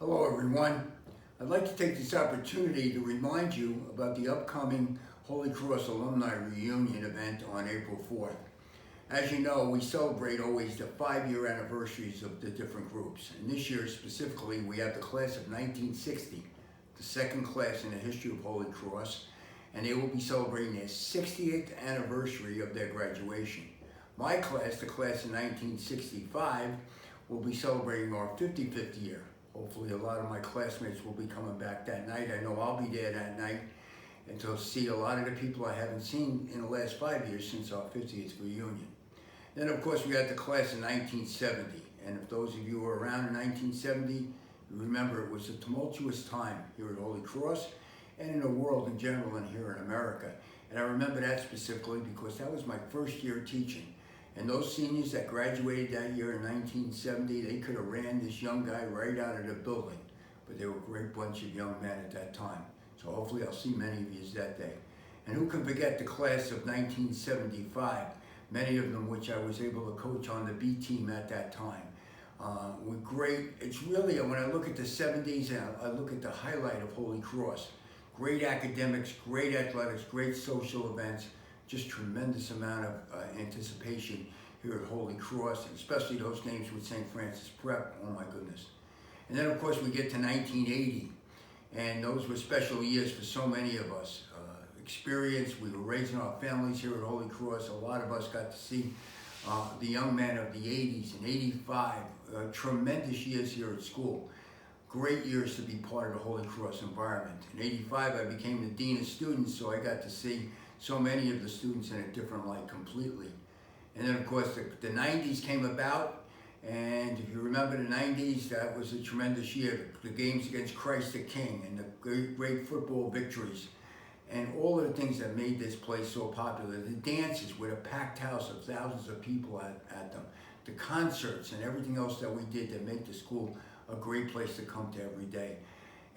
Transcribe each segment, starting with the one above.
Hello everyone. I'd like to take this opportunity to remind you about the upcoming Holy Cross Alumni Reunion event on April 4th. As you know, we celebrate always the 5-year anniversaries of the different groups. And this year specifically, we have the class of 1960, the second class in the history of Holy Cross, and they will be celebrating their 60th anniversary of their graduation. My class, the class of 1965, will be celebrating our 55th year. Hopefully a lot of my classmates will be coming back that night. I know I'll be there that night and to see a lot of the people I haven't seen in the last 5 years since our 50th reunion. Then of course we had the class in 1970, and if those of you who were around in 1970, you remember it was a tumultuous time here at Holy Cross and in the world in general and here in America. And I remember that specifically because that was my first year teaching. And those seniors that graduated that year in 1970, they could have ran this young guy right out of the building. But they were a great bunch of young men at that time. So hopefully I'll see many of you that day. And who can forget the class of 1975, many of them which I was able to coach on the B team at that time. Were great. It's really, when I look at the 70s and I look at the highlight of Holy Cross, great academics, great athletics, great social events, just tremendous amount of anticipation here at Holy Cross, and especially those games with St. Francis Prep, oh my goodness. And then of course we get to 1980, and those were special years for so many of us. Experience, we were raising our families here at Holy Cross. A lot of us got to see the young men of the 80s and 85, tremendous years here at school. Great years to be part of the Holy Cross environment. In 85, I became the Dean of Students, so I got to see so many of the students in a different light completely. And then of course the 90s came about, and if you remember the 90s, that was a tremendous year. The games against Christ the King and the great football victories and all of the things that made this place so popular. The dances with a packed house of thousands of people at them. The concerts and everything else that we did to make the school a great place to come to every day.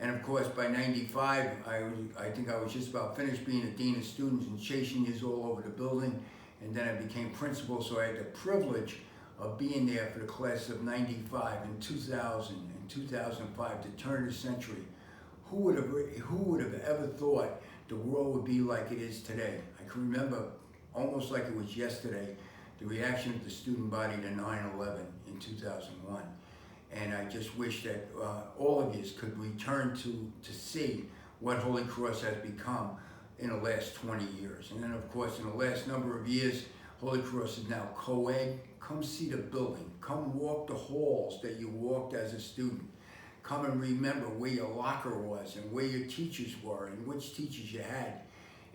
And of course, by 95, I think I was just about finished being a Dean of Students and chasing years all over the building. And then I became principal, so I had the privilege of being there for the class of 95 and 2000 and 2005, the turn of the century. Who would have ever thought the world would be like it is today? I can remember almost like it was yesterday, the reaction of the student body to 9/11 in 2001. And I just wish that all of you could return to see what Holy Cross has become in the last 20 years. And then of course in the last number of years, Holy Cross is now co-ed. Come see the building. Come walk the halls that you walked as a student. Come and remember where your locker was and where your teachers were and which teachers you had.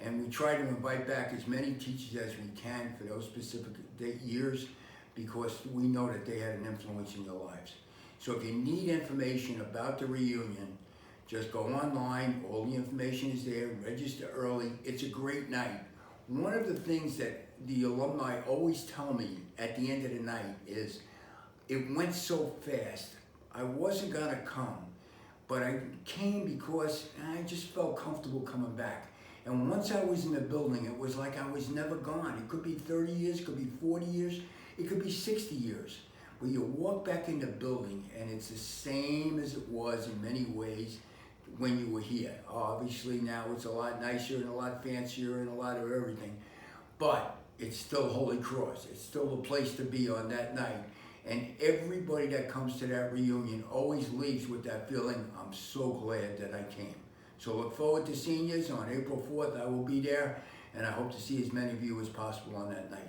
And we try to invite back as many teachers as we can for those specific years because we know that they had an influence in your lives. So if you need information about the reunion, just go online. All the information is there. Register early. It's a great night. One of the things that the alumni always tell me at the end of the night is, it went so fast. I wasn't going to come, but I came because I just felt comfortable coming back. And once I was in the building, it was like I was never gone. It could be 30 years, it could be 40 years, it could be 60 years. But you walk back in the building and it's the same as it was in many ways when you were here. Obviously now it's a lot nicer and a lot fancier and a lot of everything, but it's still Holy Cross. It's still the place to be on that night. And everybody that comes to that reunion always leaves with that feeling, I'm so glad that I came. So look forward to seniors on April 4th. I will be there, and I hope to see as many of you as possible on that night.